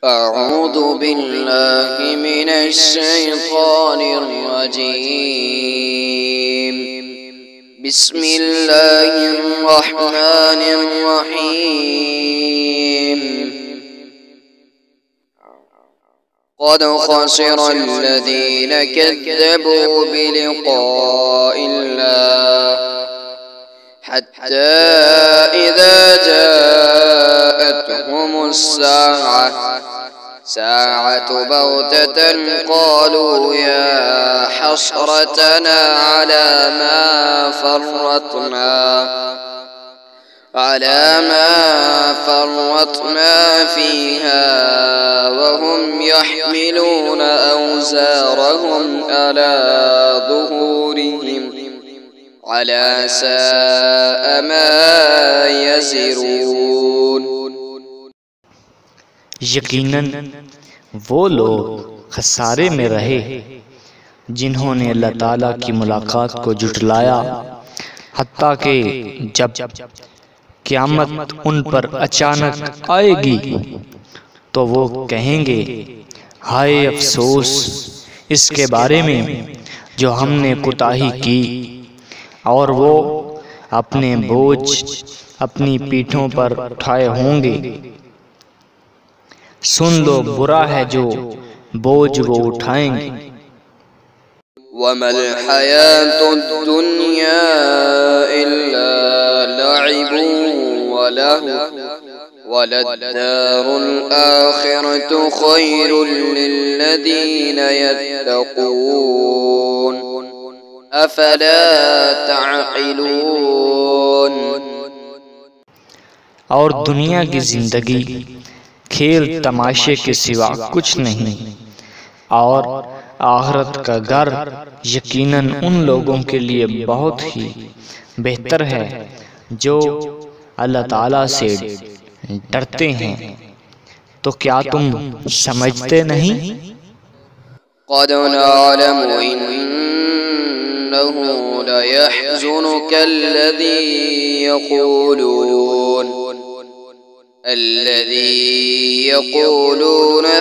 أعوذ بالله من الشيطان الرجيم. بسم الله الرحمن الرحيم. قد خسر الذين كذبوا بلقاء الله حتى إذا جاءتهم الساعة بغتة قالوا يا حسرتنا على ما فرطنا فيها وهم يحملون أوزارهم على ظهورهم على ساء ما يزرون. یقیناً وہ لوگ خسارے میں رہے جنہوں نے اللہ تعالیٰ کی ملاقات کو جھٹلایا، حتیٰ کہ جب قیامت ان پر اچانک آئے گی تو وہ کہیں گے ہائے افسوس اس کے بارے میں جو ہم نے کوتاہی کی، اور وہ اپنے بوجھ اپنی پیٹھوں پر اٹھائے ہوں گے. سن لو برا ہے جو بوجھ وہ اٹھائیں گے. وَمَا الْحَيَاةُ الدُّنْيَا إِلَّا لَعِبٌ وَلَهْوٌ وَلَلدَّارُ الْآخِرَةُ خَيْرٌ لِّلَّذِينَ يَتَّقُونَ أَفَلَا تَعْقِلُونَ. اور دنیا کی زندگی کھیل تماشے کے سوا کچھ نہیں، اور آخرت کا گھر یقیناً ان لوگوں کے لیے بہت ہی بہتر ہے جو اللہ تعالیٰ سے ڈرتے ہیں. تو کیا تم سمجھتے نہیں؟ قد نعلم إنه ليحزنك الذي يقولون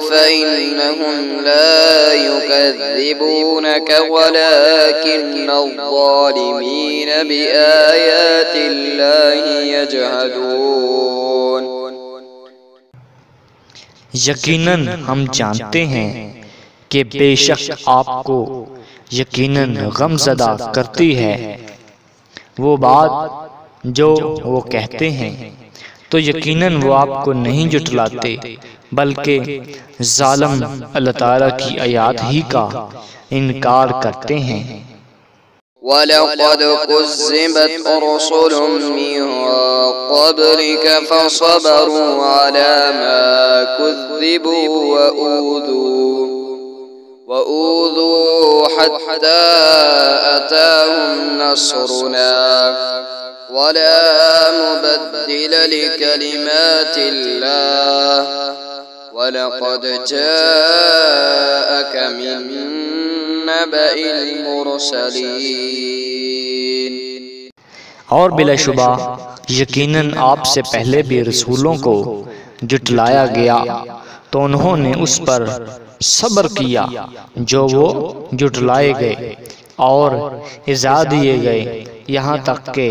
فإنهم لا يكذبونك ولكن الظالمين بآيات الله يجحدون. یقیناً ہم جانتے ہیں کہ بے شک آپ کو یقیناً غم زدہ کرتی ہے وہ بات جو وہ کہتے ہیں، تو یقیناً وہ آپ کو نہیں جھٹلاتے بلکہ ظالم اللہ تعالیٰ کی آیات ہی کا انکار کرتے ہیں. وَلَقَدْ كُذِّبَتْ رُسُلٌ مِّن قَبْلِكَ فَصَبَرُوا عَلَى مَا كُذِّبُوا وَأُوذُوا حَتَّى أَتَاهُمْ نَصْرُنَا وَلَا مُبَدِّلَ لِكَلِمَاتِ اللَّهِ وَلَقَدْ جَاءَكَ مِن نَّبَإِ الْمُرْسَلِينَ. اور بلا شبہ یقیناً آپ سے پہلے بھی رسولوں کو جھٹلایا گیا تو انہوں نے اس پر صبر کیا جو وہ جھٹلائے گئے اور ایذا دیے گئے، یہاں تک کہ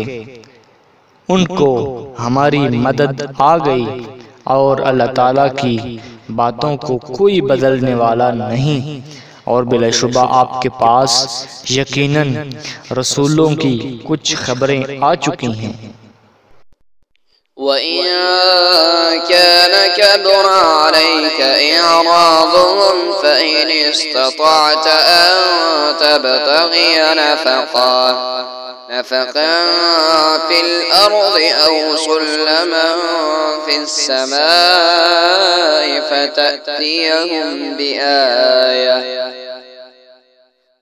ان کو ہماری مدد آ گئی، اور اللہ تعالیٰ کی باتوں کو کوئی بدلنے والا نہیں. اور بلا شبہ آپ کے پاس یقیناً رسولوں کی کچھ خبریں آ چکی ہیں. وَإِن كَانَ كَبُرَ عَلَيْكَ إِعْرَاضُهُمْ فَإِنِ اسْتَطَعْتَ أَن تَبْتَغِيَ نَفَقًا فِي الْأَرْضِ أَوْ سُلَّمًا فِي السَّمَاءِ فَتَأْتِيَهُمْ بِآيَةٍ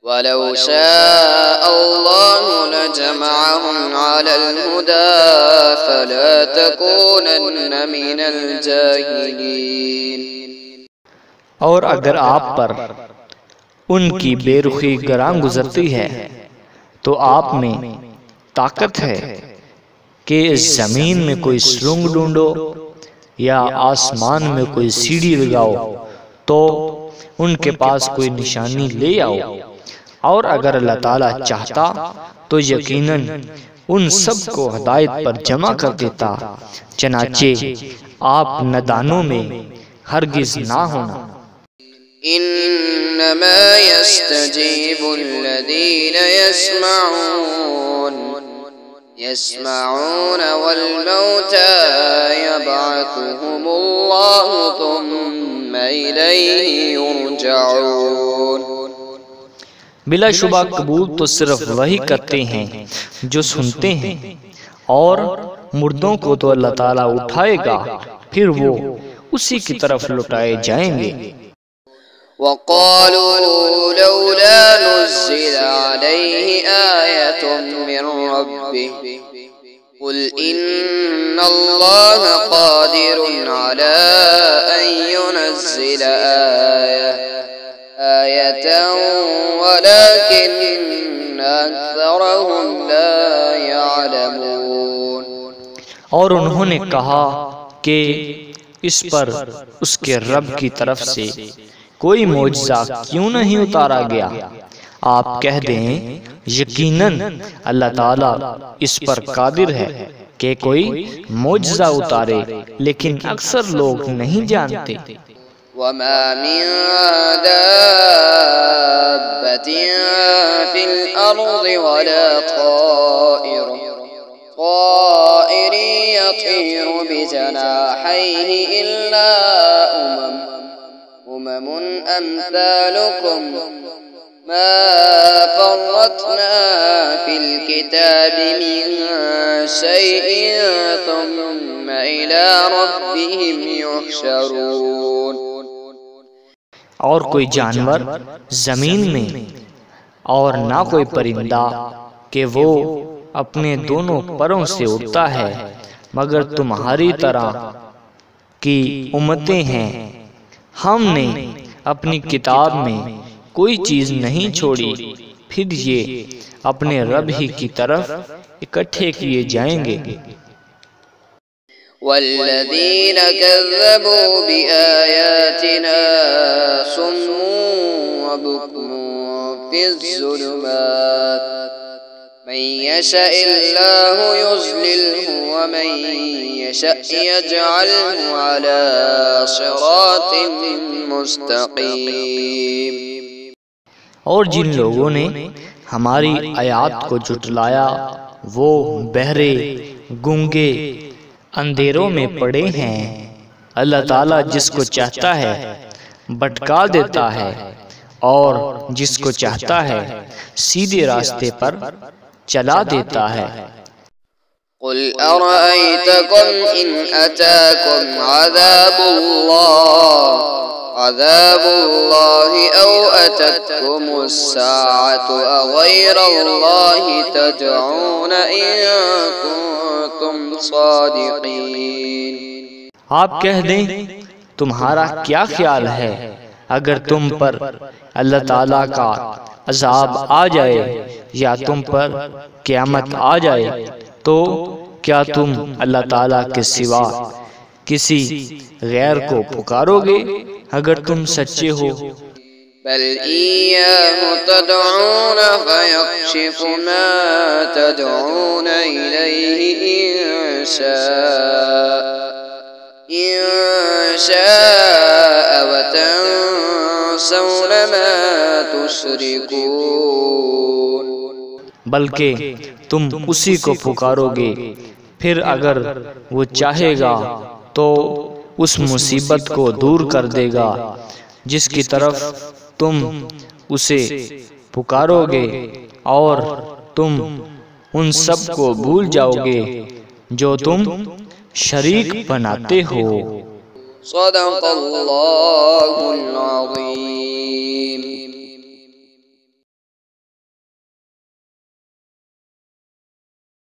وَلَوْ شَاءَ اللَّهُ لَجَمَعَهُمْ عَلَى الْهُدَى فَلَا تَكُونَنَّ مِنَ الْجَاهِلِينَ. اور اگر آپ پر ان کی بے رخی گراں گزرتی ہے تو آپ میں طاقت ہے کہ اس زمین میں کوئی سرنگ ڈھونڈو یا آسمان میں کوئی سیڑھی لگاؤ تو ان کے پاس کوئی نشانی لے آؤ، اور اگر اللہ تعالیٰ چاہتا تو یقیناً ان سب کو ہدایت پر جمع کر دیتا، چنانچہ آپ نادانوں میں ہرگز نہ ہونا۔ انما يستجيب الذين يسمعون والموتى يبعثهم الله ثم إليه يرجعون۔ بلا شبہ قبول تو صرف وہی کرتے ہیں جو سنتے ہیں، اور مردوں کو تو اللہ تعالیٰ اٹھائے گا، پھر وہ اسی کی طرف لوٹائے جائیں گے۔ وقالوا لولا نزل عليه آية من ربه قل إن الله قادر على أن ينزل آية ولكن أكثرهم لا يعلمون۔ اور انہوں نے کہا کہ اس پر اس کے رب کی طرف سے کوئی معجزہ کیوں نہیں اتارا گیا؟ آپ کہہ دیں یقیناً اللہ تعالیٰ اس پر قادر ہے کہ کوئی معجزہ اتارے، لیکن اکثر لوگ نہیں جانتے۔ وما من دابة في الأرض ولا طائر يطير بجناحيه إلا أمم أمثالكم ما فرطنا في الكتاب من شيء ثم إلى ربهم يحشرون۔ اور کوئی جانور زمین میں اور نہ کوئی پرندہ کہ وہ اپنے دونوں پروں سے اڑتا ہے، مگر تمہاری طرح کی امتیں ہیں۔ ہم نے اپنی کتاب میں کوئی چیز نہیں چھوڑی، پھر یہ اپنے رب ہی کی طرف اکٹھے کیے جائیں گے۔ والذین کذبوا بآیاتنا صم وبکم فی الظلمات من یشاء اللہ یضللہ ومن یشاء یجعلہ علی صراط مستقیم۔ اور جن لوگوں نے ہماری آیات کو جھٹلایا وہ بہرے، گونگے، اندھیروں میں پڑے ہیں۔ اللہ تعالیٰ جس کو چاہتا ہے بھٹکا دیتا ہے، اور جس کو چاہتا ہے سیدھے راستے پر چلا دیتا ہے۔ قل ارأيتكم ان اتاكم عذاب الله او اتتكم الساعة اغير الله تدعون ان كنتم صادقين۔ آپ کہہ دیں تمہارا کیا خیال ہے اگر تم پر اللہ تعالیٰ کا عذاب آ جائے یا تم پر قیامت آ جائے، تو کیا تم اللہ تعالیٰ کے سوا کسی غیر کو پکارو گے اگر تم سچے ہو؟ بل إياه تدعون فيكشف ما تدعون إليه إن شاء وتنسون ما تشركون۔ بلکہ تم اسی کو پکارو گے، پھر اگر وہ چاہے گا تو اس مصیبت کو دور کر دے گا جس کی طرف تم اسے پکارو گے، اور تم ان سب کو بھول جاؤ گے جو تم شریک بناتے ہو۔ صدق اللہ العظیم۔